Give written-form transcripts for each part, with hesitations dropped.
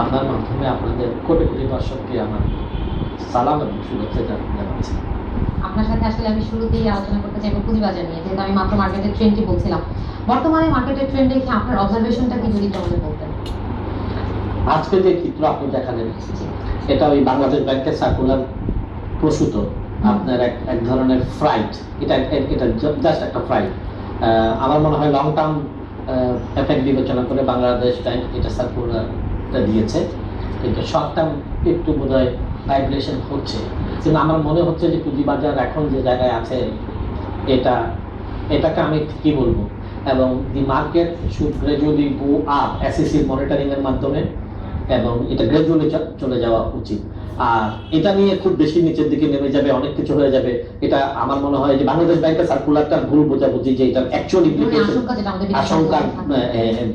আপনার মাধ্যমে আপনাদের কোটি কোটি দর্শককে আমার সালাম এবং শুভেচ্ছা জানাচ্ছি। আপনার সাথে আসলে আমি শুরুতেই আলোচনা করতে চাইবো পুঁজিবাজার নিয়ে, যেহেতু আমি মাত্র মার্কেটের ট্রেন্ডটি বলছিলাম। বর্তমানে মার্কেটের ট্রেন্ড দেখে আপনার অবজারভেশনটা কি যদি আমাদের বলতেন? আজকে যে চিত্র আপনি দেখালেন, এটা ওই বাংলাদেশ ব্যাংকের সার্কুলার প্রসূত আপনার এক ধরনের ফ্রাইট। এটা জাস্ট একটা ফ্রাইট। আমার মনে হয় লং টার্ম এফেক্ট বিবেচনা করে বাংলাদেশ ব্যাংক এটা সার্কুলারটা দিয়েছে, কিন্তু শর্ট টার্ম একটু বোধহয় ভাইব্রেশন হচ্ছে। কিন্তু আমার মনে হচ্ছে যে পুঁজিবাজার এখন যে জায়গায় আছে, এটাকে আমি কি বলবো, এবং the market should gradually go up এসইসির মনিটরিং এর মাধ্যমে, এবং এটা গ্রাজুয়ালি চলে যাওয়া উচিত। আর এটা নিয়ে খুব বেশি নিচের দিকে নেমে যাবে, অনেক কিছু হয়ে যাবে, এটা আমার মনে হয় যে বাংলাদেশ ব্যাংকের সার্কুলারটা ভুল বোঝাবুঝি, যে এটা অ্যাকচুয়ালি আশঙ্কার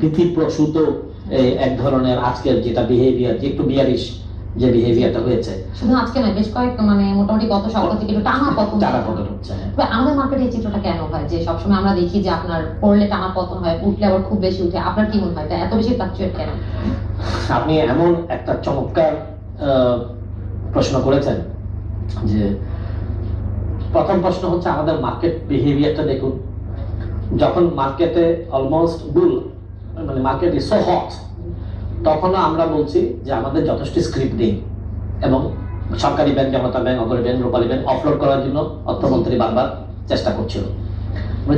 ভীতিপ্রসূত এক ধরনের আজকের যেটা বিহেভিয়ার, যে একটু বিয়ারিশ যে বিহেভিয়ারটা হয়েছে। শুধু আজকে নয়, বেশ কয়েক মোটামুটি গত সপ্তাহ থেকে একটু টানা পতন হচ্ছে। আমাদের মার্কেটে এই চিত্রটা কেন হয় যে সবসময় আমরা দেখি যে আপনার পড়লে টানা পতন হয়, উঠলে আবার খুব বেশি উঠে? আপনার কি মনে হয় এত বেশি ফ্লাকচুয়েট কেন? আপনি এমন একটা চমৎকার প্রশ্ন করেছেন, যে প্রথম প্রশ্ন হচ্ছে আমাদের মার্কেট বিহেভিয়ারটা দেখুন। যখন মার্কেটে অলমোস্ট বুল, মানে মার্কেট ইজ সো হট, তখন আমরা বলছি যে আমাদের যথেষ্ট স্ক্রিপ্ট নেই, এবং সরকারি ব্যাংক, জনতা ব্যাংক, অগ্রণী ব্যাংক, রূপালী ব্যাংক অফলোড করার জন্য অর্থমন্ত্রী বারবার চেষ্টা করছিল।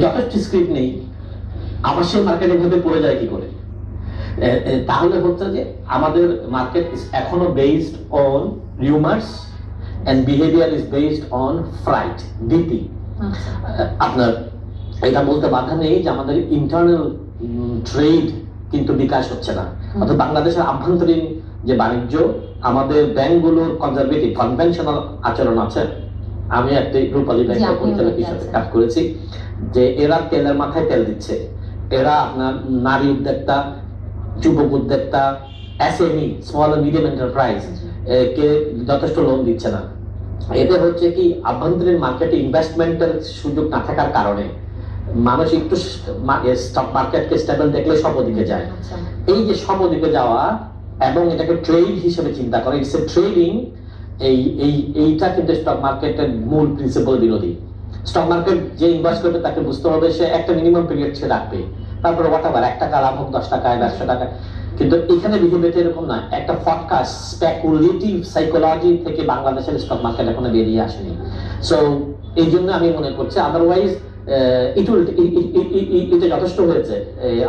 যথেষ্ট স্ক্রিপ্ট নেই, আবার সেই মার্কেটে ভাবে পড়ে যায় কি করে? তাহলে হচ্ছে যে আমাদের মার্কেট এখনো based on rumours and behaviour is based on fright, ভীতি। আপনার এটা বলতে বাধা নেই যে আমাদের ইন্টারনাল ট্রেড কিন্তু বিকাশ হচ্ছে না। অর্থাৎ বাংলাদেশের আভ্যন্তরীণ যে বাণিজ্য, আমাদের ব্যাংকগুলোর কনজারভেটিভ কনভেনশনাল আচরণ আছে। আমি একটা রূপালী ব্যাংকের পরিচালক হিসেবে কাজ করেছি, যে এরা তেলের মাথায় তেল দিচ্ছে। এরা আপনার নারী উদ্যোক্তা, যুবক উদ্যোক্তা, SME, small and medium enterprise কে যথেষ্ট লোন দিচ্ছে না। এতে হচ্ছে কি, আভ্যন্তরীণ মার্কেটে ইনভেস্টমেন্টের সুযোগ না থাকার কারণে মানুষ একটু স্টক মার্কেটকে স্টেবল দেখলে সব ওদিকে যায়। এই যে সব ওদিকে যাওয়া এবং এটাকে ট্রেড হিসেবে চিন্তা করে, ইটস এ ট্রেডিং, এইটা কিন্তু স্টক মার্কেটের মূল প্রিন্সিপাল বিরোধী। স্টক মার্কেট যে ইনভেস্ট করবে তাকে বুঝতে হবে সে একটা মিনিমাম পিরিয়ড সে রাখবে, তারপরে হোয়াটএভার 1 টাকা লাভ হোক, 10 টাকায়, 100 টাকায়। কিন্তু এখানে বিহেভিয়ার এরকম না, একটা ফরকাস্ট স্পেকুলেটিভ সাইকোলজি থেকে বাংলাদেশের স্টক মার্কেট এখনো বেরিয়ে আসেনি। সো এই জন্য আমি মনে করছি, আদারওয়াইজ এটা যথেষ্ট হয়েছে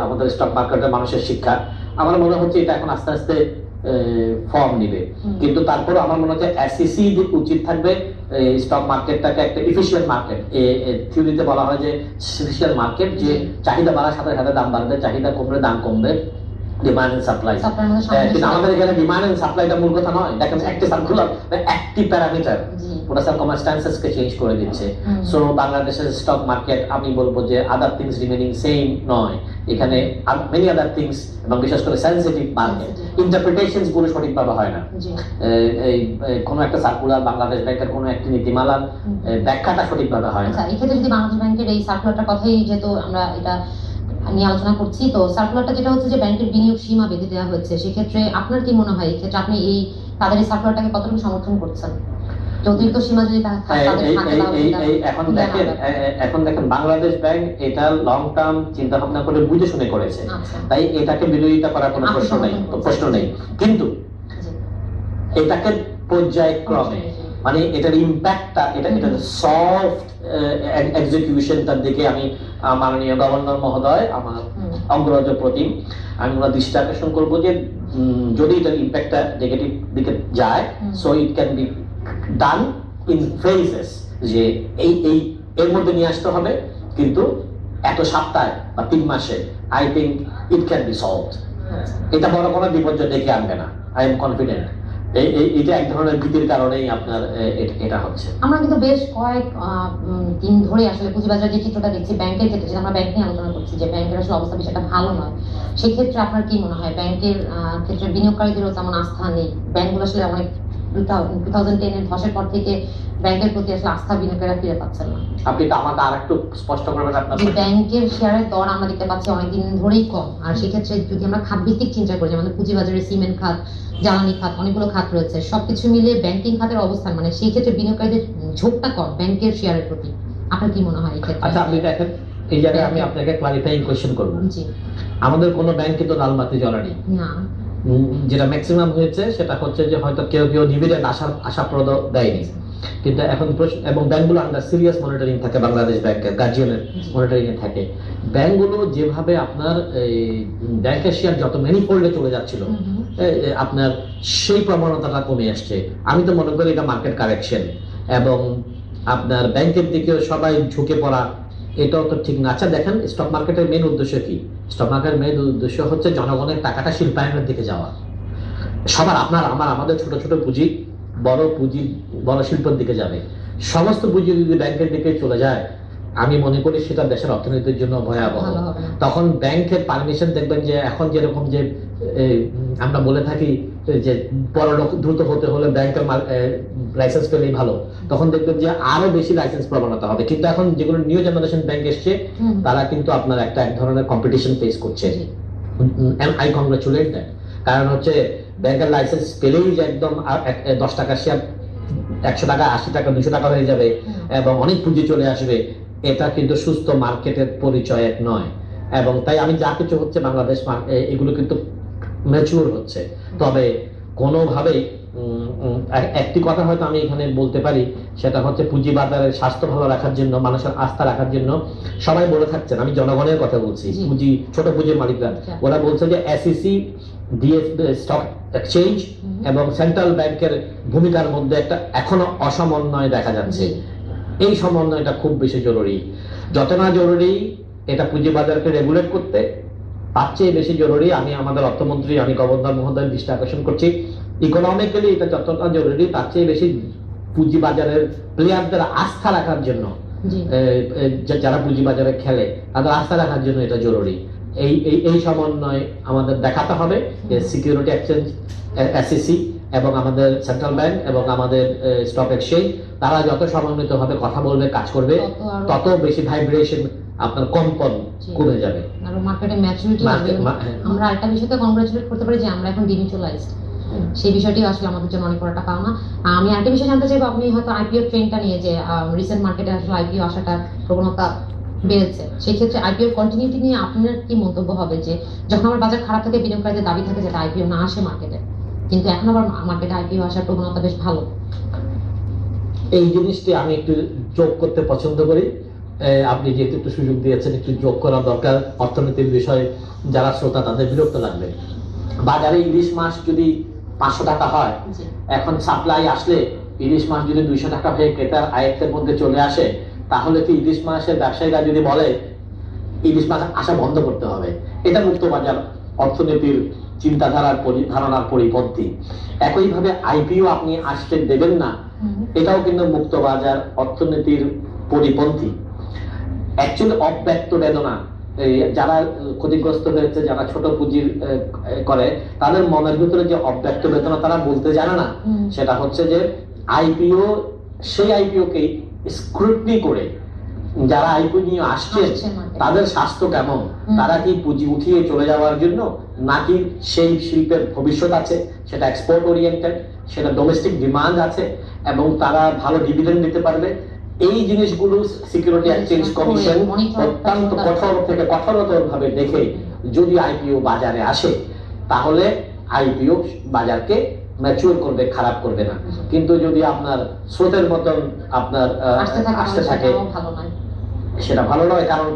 আমাদের স্টক মার্কেটের মানুষের শিক্ষা। আমার মনে হচ্ছে এটা এখন আস্তে আস্তে ফর্ম নিবে। কিন্তু তারপরে আমার মনে হচ্ছে এসইসি উচিত থাকবে স্টক মার্কেটটাকে একটা এফিশিয়েন্ট মার্কেট। থিওরিতে বলা হয় যে এফিশিয়েন্ট মার্কেট, যে চাহিদা বাড়ার সাথে সাথে দাম বাড়বে, চাহিদা কমলে দাম কমবে, ডিমান্ড এন্ড সাপ্লাই। কিন্তু আমাদের এখানে ডিমান্ড এন্ড সাপ্লাইটা মূল কথা নয়। দেখেন একটা সার্কুলার একটি প্যারামিটার পুরো সার্কামস্ট্যান্সেস কে চেঞ্জ করে দিচ্ছে। সো বাংলাদেশের স্টক মার্কেট, আমি বলবো যে আদার থিংস রিমেনিং সেম নয়, এখানে মেনি আদার থিংস, এবং বিশেষ করে সেনসিটিভ মার্কেট ইন্টারপ্রিটেশনস গুলো সঠিকভাবে হয় না। এই কোন একটা সার্কুলার, বাংলাদেশ ব্যাংকের কোন একটি নীতিমালার ব্যাখ্যাটা সঠিকভাবে হয় না। এই ক্ষেত্রে যদি বাংলাদেশ ব্যাংকের এই সার্কুলারটার কথাই যেহেতু আমরা এটা নিয়ে আলোচনা করছি, তো সার্কুলারটা যেটা হচ্ছে যে ব্যাংকের বিনিয়োগ সীমা বেঁধে দেওয়া হচ্ছে, সেক্ষেত্রে আপনার কি মনে হয় এই ক্ষেত্রে আপনি তাদের এই সার্কুলারটাকে কতটুকু সমর্থন করছেন? অতিরিক্ত সীমা যদি এখন দেখেন বাংলাদেশ ব্যাংক এটা লং টার্ম চিন্তা ভাবনা করে বুঝে শুনে করেছে, তাই এটাকে বিরোধিতা করার কোনো প্রশ্ন নেই। কিন্তু এটাকে পর্যায়ক্রমে, মানে এটার ইম্প্যাক্টটা, এটা সফট এক্সিকিউশনটার দিকে আমি মাননীয় গভর্নর মহোদয়, আমার অগ্রজ প্রতিম, আমি ওনার দৃষ্টি আকর্ষণ করবো যে যদি এটার ইম্প্যাক্টটা নেগেটিভ দিকে যায়, so it can be done in phases, যে এর মধ্যে নিয়ে আসতে হবে, কিন্তু এত সপ্তাহে বা 3 মাসে I think it can be solved. এটা বড় কোনো বিপর্যয় ডেকে আনবে না, আই এম কনফিডেন্ট। এটা এক ধরনের ভীতির কারণেই আপনার এটা হচ্ছে। আমরা কিন্তু বেশ কয়েক দিন ধরে আসলে পুঁজিবাজার যে চিত্রটা দেখছি, ব্যাংকের ক্ষেত্রে, যেটা আমরা ব্যাংক নিয়ে আলোচনা করছি, যে ব্যাংকের আসলে অবস্থা বেশ একটা ভালো নয়। সেই ক্ষেত্রে আপনার কি মনে হয় ব্যাংকের ক্ষেত্রে বিনিয়োগকারীদেরও তেমন আস্থা নেই, ব্যাংকগুলো আসলে অনেক 2010 এর ধসের পর থেকে ব্যাংকের প্রতি আসলে আস্থা বিনিয়োগকারীরা ফিরে পাচ্ছেন না। আপনি তো আমাকে আর একটু স্পষ্ট করবেন আপনার যে ব্যাংকের শেয়ারের দর আমরা দেখতে পাচ্ছি অনেকদিন ধরেই কম, আর সেক্ষেত্রে যদি আমরা খাত ভিত্তিক চিন্তা করি, আমাদের পুঁজিবাজারে সিমেন্ট খাত, জ্বালানি খাত, অনেকগুলো খাত রয়েছে, সবকিছু মিলিয়ে ব্যাংকিং খাতের অবস্থান মানে সেই ক্ষেত্রে বিনিয়োগকারীদের ঝোঁকটা কম ব্যাংকের শেয়ারের প্রতি। আপনার কি মনে হয় এই ক্ষেত্রে? আচ্ছা, আপনি দেখেন এই জায়গায় আমি আপনাকে ক্লারিফাইং কোশ্চেন করব। জি, আমাদের কোনো ব্যাংকে তো লালবাতি জ্বলেনি না, যেটা ম্যাক্সিমাম হয়েছে সেটা হচ্ছে যে হয়তো কেউ কেউ ডিভিডেন্ড আশাপ্রদ দেয়নি, কিন্তু এখন এবং ব্যাংকগুলো আন্ডার সিরিয়াস মনিটরিং থাকে, বাংলাদেশ ব্যাংকের গার্জিয়ানের মনিটরিং এ থাকে। ব্যাংকগুলো যেভাবে আপনার এই ব্যাংকের শেয়ার যত ম্যানিফোল্ডে চলে যাচ্ছিল, আপনার সেই প্রবণতাটা কমে আসছে। আমি তো মনে করি এটা মার্কেট কারেকশন, এবং আপনার ব্যাংকের দিকে সবাই ঝুঁকে পড়া এটাও তো ঠিক না। আচ্ছা দেখেন, স্টক মার্কেটের মেইন উদ্দেশ্য কি? স্টক মার্কেটের মেইন উদ্দেশ্য হচ্ছে জনগণের টাকাটা শিল্পায়নের দিকে যাওয়া। সবার আপনার আমার আমাদের ছোট ছোট পুঁজি বড় শিল্পের দিকে যাবে। সমস্ত পুঁজি যদি ব্যাংকের দিকে চলে যায়, আমি মনে করি সেটা দেশের অর্থনীতির জন্য ভয়াবহ। তখন ব্যাংকের পারমিশন দেখবেন যে এখন যেরকম যে আমরা বলে থাকি যে বড়লোক দ্রুত হতে হলে ব্যাংকের লাইসেন্স পেলেই ভালো, তখন দেখবেন যে আরো বেশি লাইসেন্স প্রবণতা হবে। কিন্তু এখন যেগুলো নিউ জেনারেশন ব্যাংক এসছে, তারা কিন্তু আপনার এক ধরনের কম্পিটিশন ফেস করছে। I congratulate that. কারণ হচ্ছে ব্যাংকের লাইসেন্স পেলেই যে একদম 10 টাকার শেয়ার 100 টাকা, 80 টাকা, 200 টাকা হয়ে যাবে এবং অনেক পুঁজি চলে আসবে, এটা কিন্তু সুস্থ মার্কেটের পরিচয় নয়। এবং তাই আমি যা কিছু হচ্ছে বাংলাদেশ এগুলো কিন্তু ম্যাচিউর হচ্ছে। তবে কোনোভাবেই একটি কথা হয়তো আমি এখানে বলতে পারি, সেটা হচ্ছে পুঁজিবাজারের স্বাস্থ্য ভালো রাখার জন্য, মানুষের আস্থা রাখার জন্য সবাই বলে থাকছেন, আমি জনগণের কথা বলছি, ছোট পুঁজির মালিকরা, ওরা বলছে যে এসইসি, স্টক এক্সচেঞ্জ এবং সেন্ট্রাল ব্যাংকের ভূমিকার মধ্যে একটা এখনো অসমন্বয় দেখা যাচ্ছে। এই সমন্বয়টা খুব বেশি জরুরি। যত না জরুরি এটা পুঁজিবাজারকে রেগুলেট করতে, তার চেয়ে বেশি জরুরি, আমি আমাদের অর্থমন্ত্রী, আমি গভর্নর মহোদয়ের দৃষ্টি আকর্ষণ করছি, ইকোনমিক্যালি এটা যতটা জরুরি তার চেয়ে বেশি পুঁজিবাজারের প্লেয়ারদের আস্থা রাখার জন্য, যারা পুঁজিবাজারে খেলে তাদের আস্থা রাখার জন্য এটা জরুরি। এই সমন্বয় আমাদের দেখাতে হবে যে সিকিউরিটি এক্সচেঞ্জ, এসইসি এবং আমাদের সেন্ট্রাল ব্যাংক এবং আমাদের স্টক এক্সচেঞ্জ, তারা যত সমন্বিতভাবে কথা বলবে, কাজ করবে, তত বেশি ভাইব্রেশন, আপনার কম্পন কমে যাবে আর মার্কেটে ম্যাচুরিটি হবে। আমরা আরেকটা বিষয়তে কংগ্রাচুলেট করতে পারি যে আমরা এখন ডিমিউচুয়ালাইজড, সেই বিষয়টি আসলে আমাদের জন্য অনেক বড় একটা পাওনা। আমি আরেকটা বিষয় জানতে চাইবো, আপনি হয়তো আইপিও ট্রেন্ডটা নিয়ে, যে রিসেন্ট মার্কেটে আসলে আইপিও আসাটা প্রবণতা বেড়েছে, সেই ক্ষেত্রে আইপিও কন্টিনিউটি নিয়ে আপনার কি মন্তব্য হবে? যে যখন আমার বাজার খারাপ থাকে, বিনিয়োগকারীদের দাবি থাকে যাতে আইপিও না আসে মার্কেটে, কিন্তু এখন আবার মার্কেটে আইপিও আসার প্রবণতা বেশ ভালো। এই জিনিসটি আমি একটু যোগ করতে পছন্দ করি। আপনি যেহেতু একটু সুযোগ দিয়েছেন, একটু যোগ করা দরকার। অর্থনীতির বিষয়ে যারা শ্রোতা তাদের বিরক্ত লাগবে। বাজারে ইলিশ মাছ যদি 500 টাকা হয়, এখন সাপ্লাই আসলে ইলিশ মাছ যদি 200 টাকা হয়ে ক্রেতার আয়ত্তের মধ্যে চলে আসে, তাহলে কি ইলিশ মাছের ব্যবসায়ীরা যদি বলে ইলিশ মাছ আসা বন্ধ করতে হবে? এটা মুক্ত বাজার অর্থনীতির চিন্তাধারার ধারণার পরিপন্থী। একইভাবে আইপিও আপনি আসতে দেবেন না, এটাও কিন্তু মুক্ত বাজার অর্থনীতির পরিপন্থী। অ্যাকচুয়ালি অব্যক্ত বেদনা, যারা ক্ষতিগ্রস্ত হয়েছে, যারা ছোট পুঁজির করে, তাদের মনের ভিতরে যে অব্যক্ত বেদনা তারা বলতে জানে না, সেটা হচ্ছে যে আইপিও, সেই আইপিও কে স্ক্রুটনি করে যারা আইপিও নিয়ে আসছেন তাদের স্বাস্থ্য কেমন, তারা কি পুঁজি উঠিয়ে চলে যাওয়ার জন্য, নাকি সেই শিল্পের ভবিষ্যৎ আছে, সেটা এক্সপোর্ট ওরিয়েন্টেড, সেটা ডোমেস্টিক ডিমান্ড আছে এবং তারা ভালো ডিভিডেন্ড দিতে পারবে। এই জিনিসগুলো সিকিউরিটি এক্সচেঞ্জ কমিশন অত্যন্ত কঠোর থেকে কঠোরতর ভাবে দেখে যদি আইপিও বাজারে আসে, তাহলে আইপিও বাজারকে ম্যাচিউর করবে, খারাপ করবে না। কিন্তু যদি আপনার স্রোতের মতন আপনার আসতে থাকে, সেটা ভালো নয়। কারণ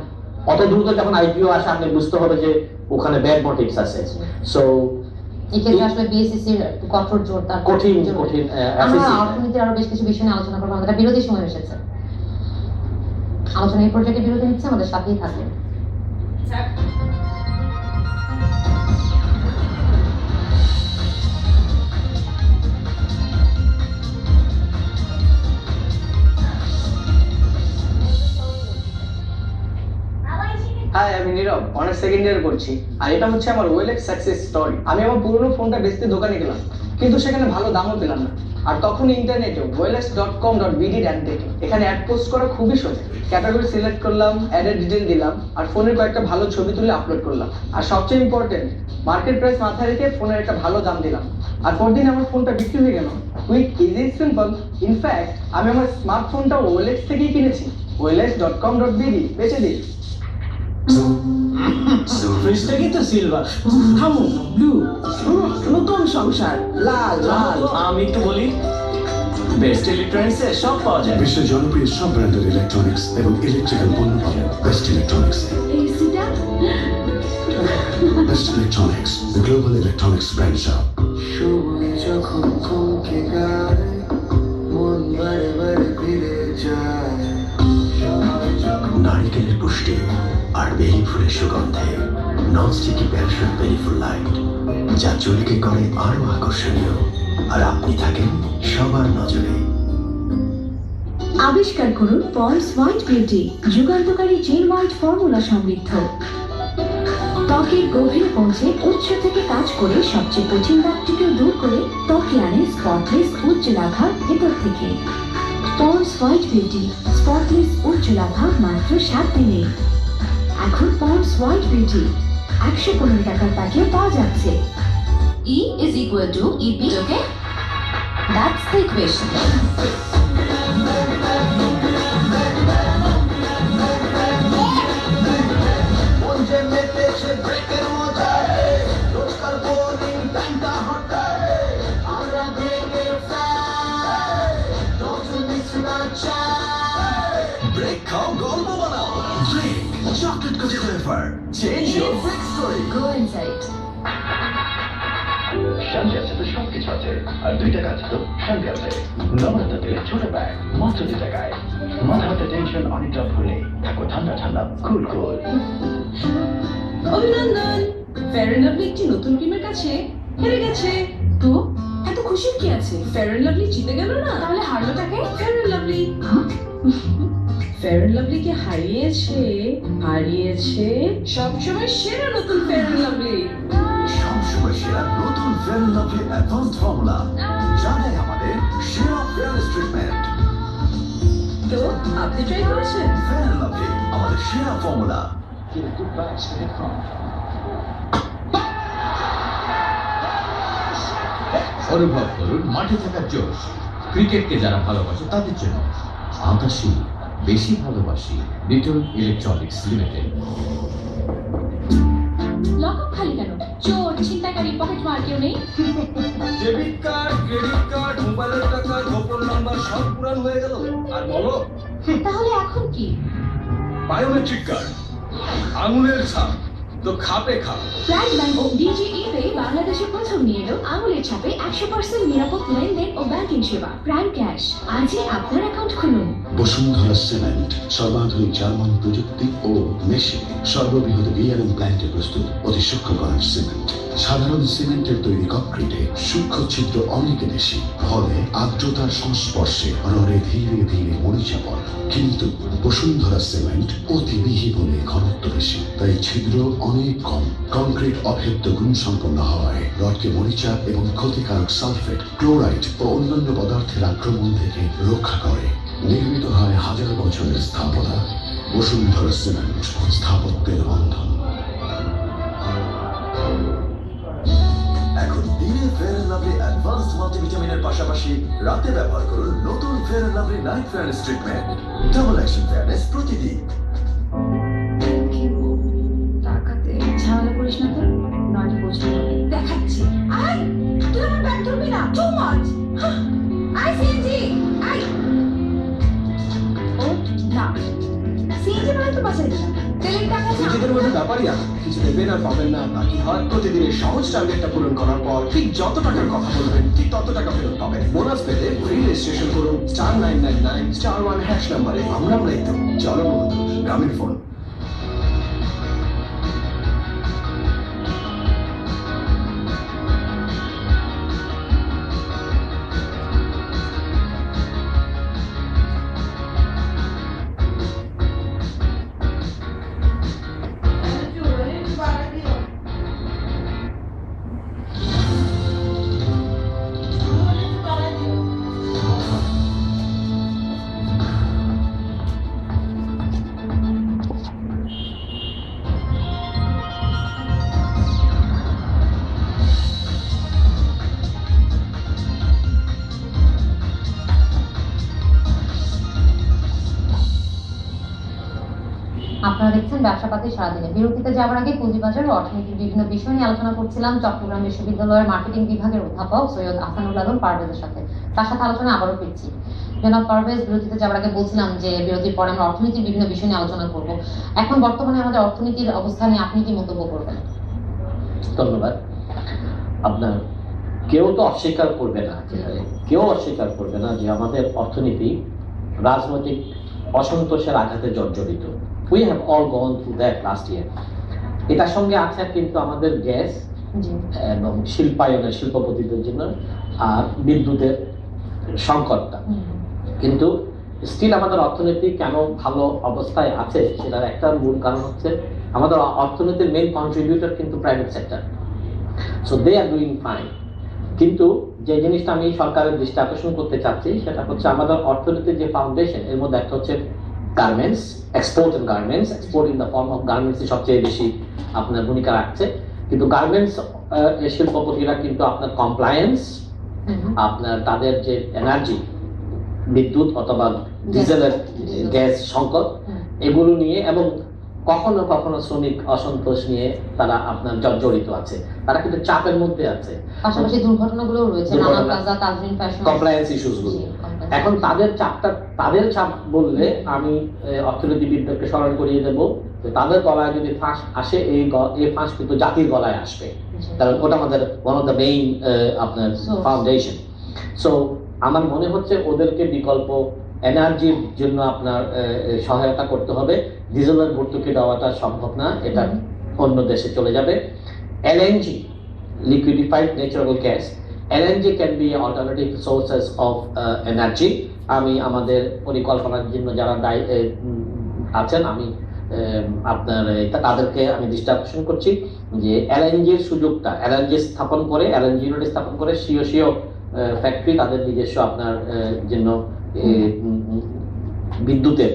অত দ্রুত যখন আইপিও আসে, আপনি বুঝতে হবে যে ওখানে ব্যাড মোটিভস আছে। সো এক্ষেত্রে আসলে বিএসসিসি এর কঠোর জোরদার কঠিন আমরা অর্থনীতির আরো বেশ কিছু বিষয় নিয়ে আলোচনা করবো। আমাদের বিরোধী সময় এসেছে, আলোচনা এই পর্যায়ে বিরোধী নিচ্ছে, আমাদের সাথেই থাকবেন। হাই, আমি নীরব, অনার্স সেকেন্ড ইয়ার করছি, আর এটা হচ্ছে আমার ওয়েলএক্স সাকসেস স্টোরি। আমি আমার পুরনো ফোনটা বেচতে দোকানে গেলাম, কিন্তু সেখানে ভালো দামও পেলাম না। আর তখন ইন্টারনেটে OLX.com.bd র্যাঙ্ক দেখি। এখানে অ্যাড পোস্ট করা খুবই সোজা। ক্যাটাগরি সিলেক্ট করলাম, অ্যাডের ডিটেল দিলাম, আর ফোনের কয়েকটা ভালো ছবি তুলে আপলোড করলাম। আর সবচেয়ে ইম্পর্টেন্ট, মার্কেট প্রাইস মাথায় রেখে ফোনের একটা ভালো দাম দিলাম। আর পরদিন আমার ফোনটা বিক্রি হয়ে গেল। Quick, easy, simple. ইনফ্যাক্ট আমি আমার স্মার্টফোনটা OLX থেকেই কিনেছি। OLX.com.bd, বেচে দিই। ফ্রিজটা কিন্তু সিলভার, থামুন, ব্লু, নতুন সংসার, লাল লাল। আমি একটু বলি, বেস্ট ইলেকট্রনিক্সে সব পাওয়া যায়। বিশ্বের জনপ্রিয় সব ব্র্যান্ডের ইলেকট্রনিক্স এবং ইলেকট্রিক্যাল পণ্য পাবেন বেস্ট ইলেকট্রনিক্স। এসিটা best electronics, the global electronics brand shop. সময় যখন থমকে গায়, মন বারে বারে ফিরে যায়। সময় যখন নারিকেলের পুষ্টি আর বেলি ফুলের সুগন্ধে ননস্টিকি প্যারাশুট বেলিফুল লাইট, যা চুলকে করে আরো আকর্ষণীয়, আর আপনি থাকেন সবার নজরে। আবিষ্কার করুন পন্ডস হোয়াইট বিউটি, যুগান্তকারী জেল হোয়াইট ফর্মুলা সমৃদ্ধ। ত্বকের গভীরে পৌঁছে উৎস থেকে কাজ করে সবচেয়ে কঠিন দাগটিকেও দূর করে ত্বকে আনে স্পটলেস উজ্জ্বলাভা ভেতর থেকে। পন্ডস হোয়াইট বিউটি, স্পটলেস উজ্জ্বলাভা মাত্র 7 দিনে। এখন পন্ডস হোয়াইট বিউটি 115 টাকার প্যাকেও পাওয়া যাচ্ছে। E is equal to EP, okay? That's the equation. মন যে মেতেছে ব্রেকের মজায়, রোজকার বোরিং টাইমটা হঠাৎ আমরা ভেঙে ফেলাই, নতুন কিছু না চাই। ব্রেক খাও, গল্প বানাও। ব্রেক চকলেট কোচি flavour, change your break story. Go inside. শান্তি আছে তো সবকিছু আছে, আর 2 টাকা আছে তো শান্তি আছে। নবরত্ন তেলের ছোট ব্যাগ মাত্র 2 টাকায়। মাথা ব্যথা টেনশন অনেকটা ভুলে থাকো ঠান্ডা ঠান্ডা কুল কুল। অভিনন্দন, ফেয়ার এন্ড লাভলি একটি নতুন ক্রিমের কাছে হেরে গেছে। তো এত খুশির কি আছে? ফেয়ার এন্ড লাভলি জিতে গেল না, তাহলে হারলোটাকে Fair and Lovely. Fair and Lovely কে হারিয়েছে সবসময় সেরা নতুন ফেয়ার এন্ড লাভলি। সবসময় সেরা নতুন fair and lovely advance formula, যা দেয় আমাদের সেরা ফেয়ারনেস ট্রিটমেন্ট। তো আপনি ট্রাই করেছেন? ফেয়ার এন্ড লাভলি আমাদের সেরা ফর্মুলা। অনুভব করুন মাঠে থাকার জোশ। ক্রিকেটকে যারা ভালোবাসে তাদের জন্য। আকাশী বেশি ভালোবাসি, লিটল ইলেকট্রনিক্স লিমিটেড। লকআপ খালি কেন? চোর, ছিনতাইকারী, পকেট মার কেউ নেই? ডেবিট কার্ড, ক্রেডিট কার্ড, মোবাইলের টাকা, গোপন নাম্বার সব পুরান হয়ে গেল। আর বলো, তাহলে এখন কি? বায়োমেট্রিক কার্ড, আঙুলের ছাপ, তো খাপে খাপ। প্রাইম ব্যাংক ও ডিজিই পে বাংলাদেশে প্রথম নিয়ে এলো আঙুলের ছাপে 100% নিরাপদ লেনদেন ও ব্যাংকিং সেবা। প্রাইম ক্যাশ, আজই আপনার অ্যাকাউন্ট খুলুন। বসুন্ধরা সিমেন্ট, সর্বাধুনিক জার্মান প্রযুক্তি ও মেশিনে সর্ববৃহৎ বিয়ারিং প্ল্যান্টে প্রস্তুত অতি সূক্ষ্ম কণার সিমেন্ট। সাধারণ সিমেন্টের তৈরি কংক্রিটে সূক্ষ্ম ছিদ্র অনেক বেশি, ফলে আর্দ্রতার সংস্পর্শে রডে ধীরে ধীরে মরিচা পড়ে। কিন্তু বসুন্ধরা সিমেন্ট অতি মিহি বলে ঘনত্ব বেশি, তাই ছিদ্র অনেক কম। কংক্রিট অভেদ্য গুণ সম্পন্ন হওয়ায় রডকে মরিচা এবং ক্ষতিকারক সালফেট, ক্লোরাইড ও অন্যান্য পদার্থের আক্রমণ থেকে রক্ষা করে। নির্মিত হয় হাজার বছরের স্থাপনা। বসুন্ধরা সিমেন্ট, স্থাপত্যের বন্ধন। এখন দিনে ফেয়ার এন্ড লাভলি অ্যাডভান্সড মাল্টিভিটামিনের পাশাপাশি রাতে ব্যবহার করুন নতুন fair and lovely night fairness treatment. Double action fairness প্রতিদিন। টাকাতে ঝামেলা করিস না তো, নয়টা পৌঁছতে হবে। দেখাচ্ছি। আই, তুই আমার ব্যাগ ধরবি না, টু মাচ। আই সিএনজি, আই। ও না, সিএনজি মানে তো বাঁচাই দিলাম। তেলের টাকা নিজেদের মধ্যে ব্যাপারই আছে, কিছু দেবেন আর পাবেন না তা কি হয়? প্রতিদিনের সহজ টার্গেটটা পূরণ করার পর ঠিক যত টাকার কথা বলবেন ঠিক তত টাকা ফেরত পাবেন। বোনাস পেতে ফ্রি রেজিস্ট্রেশন করুন *999*1# নাম্বারে। আমরাই তো। চলো বন্ধু, গ্রামীণ ফোন। ব্যবসা পাতি সারাদিনে। বিরতিতে যাওয়ার আগে পুঁজিবাজার ও অর্থনীতির বিভিন্ন বিষয় নিয়ে আলোচনা করছিলাম চট্টগ্রাম বিশ্ববিদ্যালয়ের মার্কেটিং বিভাগের অধ্যাপক সৈয়দ আহসানুল আলম পারভেজের সাথে। তার সাথে আলোচনা আবারও ফিরছি। জনাব পারভেজ, বিরতিতে যাওয়ার আগে বলছিলাম যে বিরতির পরে আমরা অর্থনীতির বিভিন্ন বিষয় নিয়ে আলোচনা করব। এখন বর্তমানে আমাদের অর্থনীতির অবস্থা নিয়ে আপনি কি মন্তব্য করবেন? ধন্যবাদ। আপনার কেউ তো অস্বীকার করবে না, কেউ অস্বীকার করবে না যে আমাদের অর্থনীতি রাজনৈতিক অসন্তোষের আঘাতে জর্জরিত। We have all gone through that last year. এটার সঙ্গে আছে কিন্তু আমাদের গ্যাস এবং শিল্পায়নের শিল্পপতিদের জন্য আর বিদ্যুতের সংকটটা। কিন্তু স্টিল আমাদের অর্থনীতি কেন ভালো অবস্থায় আছে সেটার একটা মূল কারণ হচ্ছে আমাদের অর্থনীতির মেইন কন্ট্রিবিউটর কিন্তু private sector, so they are doing fine. কিন্তু যে জিনিসটা আমি সরকারের দৃষ্টি আকর্ষণ করতে চাচ্ছি সেটা হচ্ছে আমাদের অর্থনীতির যে ফাউন্ডেশন, এর মধ্যে একটা হচ্ছে garments, export and garments. Export in the form of garments সবচেয়ে বেশি আপনার ভূমিকা রাখছে। কিন্তু গার্মেন্টস শিল্পপতিরা কিন্তু আপনার কমপ্লায়েন্স, আপনার তাদের যে এনার্জি, বিদ্যুৎ অথবা ডিজেলের গ্যাস সংকট, এগুলো নিয়ে এবং কখনো কখনো শ্রমিক অসন্তোষ নিয়ে তারা আপনার জর্জরিত আছে। তারা কিন্তু চাপের মধ্যে আছে। পাশাপাশি দুর্ঘটনাগুলো রয়েছে, Rana Plaza, Tazreen fashion, compliance ইস্যুসগুলো। এখন তাদের চাপ বললে আমি অর্থনীতিবিদদেরকে স্মরণ করিয়ে দেবো যে তাদের গলায় যদি ফাঁস আসে, এই ফাঁস কিন্তু জাতির গলায় আসবে, কারণ ওটা আমাদের ওয়ান অফ দ্য মেইন আপনার ফাউন্ডেশন। সো আমার মনে হচ্ছে ওদেরকে বিকল্প এনার্জির জন্য আপনার সহায়তা করতে হবে। ডিজেলের ভর্তুকি দেওয়াটা সম্ভব না, এটা অন্য দেশে চলে যাবে। LNG, liquefied natural gas, LNG can be alternative sources of energy. আমি আমাদের পরিকল্পনার জন্য যারা দায়ী আছেন, আমি আপনার তাদেরকে আমি দৃষ্টি আকর্ষণ করছি যে এলএনজির সুযোগটা, এলএনজি স্থাপন করে, এলএনজি ইউনিট স্থাপন করে স্বীয় ফ্যাক্টরি তাদের নিজস্ব আপনার জন্য বিদ্যুতের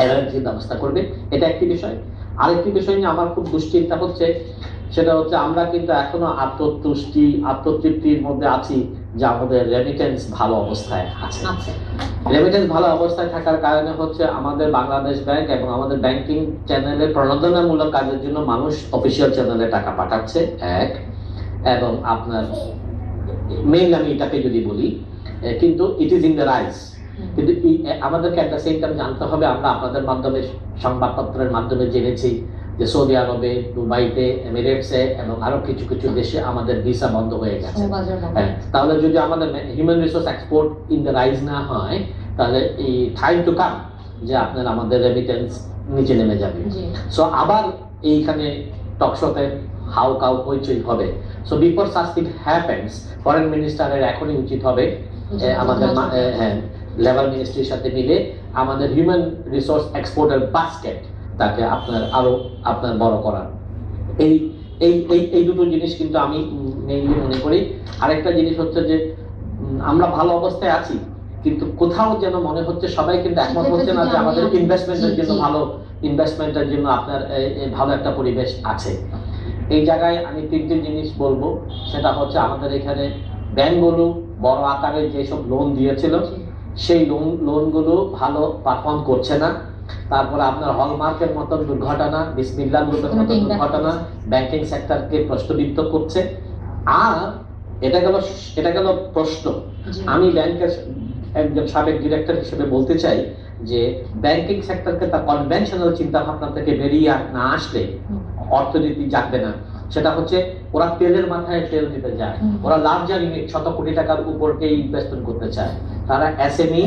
এনার্জির ব্যবস্থা করবে। এটা একটি বিষয়। আরেকটি বিষয় নিয়ে আমার খুব দুশ্চিন্তা হচ্ছে, সেটা হচ্ছে আমরা কিন্তু এখনো আত্মতৃপ্তির মধ্যে আছি যে আমাদের রেমিটেন্স ভালো অবস্থায় আছে। রেমিটেন্স ভালো অবস্থায় থাকার কারণে হচ্ছে আমাদের বাংলাদেশ ব্যাংক এবং আমাদের ব্যাংকিং চ্যানেলে প্রণোদনামূলক কাজের জন্য মানুষ অফিসিয়াল চ্যানেলে টাকা পাঠাচ্ছে, এক। এবং আপনার মেইন আমি এটাকে যদি বলি, কিন্তু it is in the rise. কিন্তু আমাদেরকে একটা সেম টাইম জানতে হবে, আমরা আপনাদের মাধ্যমে, সংবাদপত্রের মাধ্যমে জেনেছি যে সৌদি আরবে, দুবাইতে, এমিরেটসে এবং আরো কিছু কিছু দেশে আমাদের ভিসা বন্ধ হয়ে গেছে। তাহলে যদি আমাদের human resource export in the rise না হয়, তাহলে এই টাইম টু কাম যে আপনার আমাদের রেমিটেন্স নিচে নেমে যাবে। সো আবার এইখানে টকশোতে হাউ কাউ হইচই হবে। So before such thing happens, foreign মিনিস্টারের এখনই উচিত হবে আমাদের লেবার মিনিস্ট্রির সাথে মিলে আমাদের হিউম্যান রিসোর্স এক্সপোর্টের বাস্কেট তাকে আপনার বড় করার। এই দুটো জিনিস কিন্তু আমি মেইনলি মনে করি। আরেকটা জিনিস হচ্ছে যে আমরা ভালো অবস্থায় আছি, কিন্তু কোথাও যেন মনে হচ্ছে সবাই কিন্তু একমত হচ্ছে না যে আমাদের ইনভেস্টমেন্টের জন্য আপনার ভালো একটা পরিবেশ আছে। এই জায়গায় আমি তিনটি জিনিস বলবো, সেটা হচ্ছে আমাদের এখানে ব্যাংকগুলো বড় আকারে যেসব লোন দিয়েছিল সেই লোনগুলো ভালো পারফর্ম করছে না। তারপরে আপনার হলমার্কের মতন দুর্ঘটনা, বিসমিল্লাহ গ্রুপের মতন দুর্ঘটনা ব্যাংকিং সেক্টরকে প্রশ্নবিদ্ধ করছে। আর এটা গেল প্রশ্ন। আমি ব্যাংকের একজন সাবেক ডিরেক্টর হিসেবে বলতে চাই যে ব্যাংকিং সেক্টরকে তার কনভেনশনাল চিন্তা ভাবনা থেকে বেরিয়ে না আসলে অর্থনীতি জাগবে না। সেটা হচ্ছে ওরা তেলের মাথায় তেল দিতে যায়, ওরা লার্জার ইউনিট, শত কোটি টাকার উপরকে ইনভেস্টমেন্ট করতে চায়। তারা এসএমই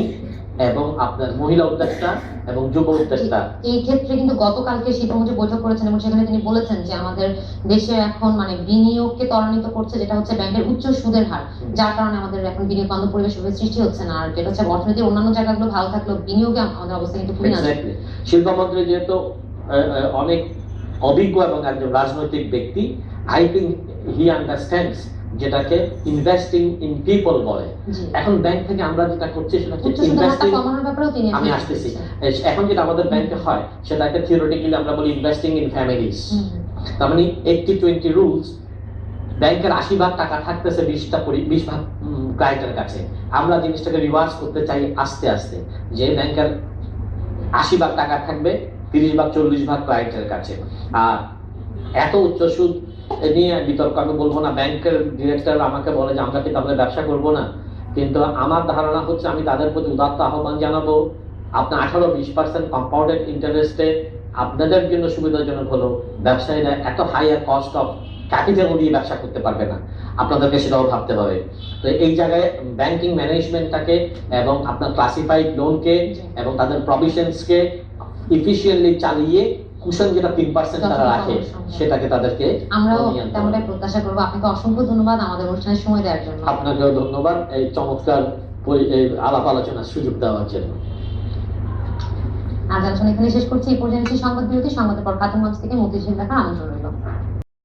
এবং আপনার মহিলা উদ্যোক্তা এবং যুব উদ্যোক্তা। এই ক্ষেত্রে কিন্তু গতকালকে শিল্পমন্ত্রী বৈঠক করেছেন এবং সেখানে তিনি বলেছেন যে আমাদের দেশে এখন বিনিয়োগকে ত্বরান্বিত করছে যেটা হচ্ছে ব্যাংকের উচ্চ সুদের হার, যার কারণে আমাদের এখন বিনিয়োগ বান্ধব পরিবেশ সৃষ্টি হচ্ছে না। আর যেটা হচ্ছে অর্থনীতির অন্যান্য জায়গাগুলো ভালো থাকলেও বিনিয়োগে আমাদের অবস্থা কিন্তু খুবই নাজুক। শিল্পমন্ত্রী যেহেতু অনেক অভিজ্ঞ এবং একজন রাজনৈতিক ব্যক্তি, আই থিঙ্ক হি আন্ডারস্ট্যান্ডস যেটাকে ইনভেস্টিং ইন পিপল বলে। এখন ব্যাংক থেকে আমরা যেটা করছি সেটা হচ্ছে ইনভেস্টিং, আমি আসতেছি, এখন যেটা আমাদের ব্যাংকে হয় সেটাকে থিওরিটিক্যালি আমরা বলি ইনভেস্টিং ইন ফ্যামিলিজ। তার মানে 80-20 রুলস, ব্যাংকের 80% টাকা থাকতেছে 20% ক্লায়েন্টের কাছে। আমরা জিনিসটাকে রিভার্স করতে চাই আস্তে আস্তে, যে ব্যাংকের 80% টাকা থাকবে 30-40 ভাগ ক্লায়েন্টের কাছে। আর এত উচ্চ সুদ নিয়ে বিতর্ক আমি বলবো না, ব্যাংকের ডিরেক্টর আমাকে বলে যে আমরা কি তাহলে ব্যবসা করবো না, কিন্তু আমার ধারণা হচ্ছে আমি তাদের প্রতি উদাত্ত আহ্বান জানাবো, আপনার 18-20% কম্পাউন্ডেড ইন্টারেস্টে আপনাদের জন্য সুবিধাজনক হলো ব্যবসায়ীরা এত হাইয়ার কস্ট অফ ক্যাপিটাল দিয়ে ব্যবসা করতে পারবে না, আপনাদেরকে সেটাও ভাবতে হবে। তো এই জায়গায় ব্যাংকিং ম্যানেজমেন্টটাকে এবং আপনার ক্লাসিফাইড লোনকে এবং তাদের প্রভিশনসকে ইফিশিয়েন্টলি চালিয়ে কুশন যেটা 3% তারা রাখে সেটাকে তাদেরকে আমরাও কমিয়ে আনতে হবে। তেমনটাই প্রত্যাশা করবো। আপনাকে অসংখ্য ধন্যবাদ আমাদের অনুষ্ঠানে সময় দেওয়ার জন্য। আপনাকেও ধন্যবাদ এই চমৎকার এই আলাপ আলোচনার সুযোগ দেওয়ার জন্য। আজ আলোচনা এখানে শেষ করছি। এই পর্যন্ত সংবাদ বিরতি, সংবাদের পর খাতুন মঞ্চ থেকে মতিঝিল দেখার আমন্ত্রণ রইল।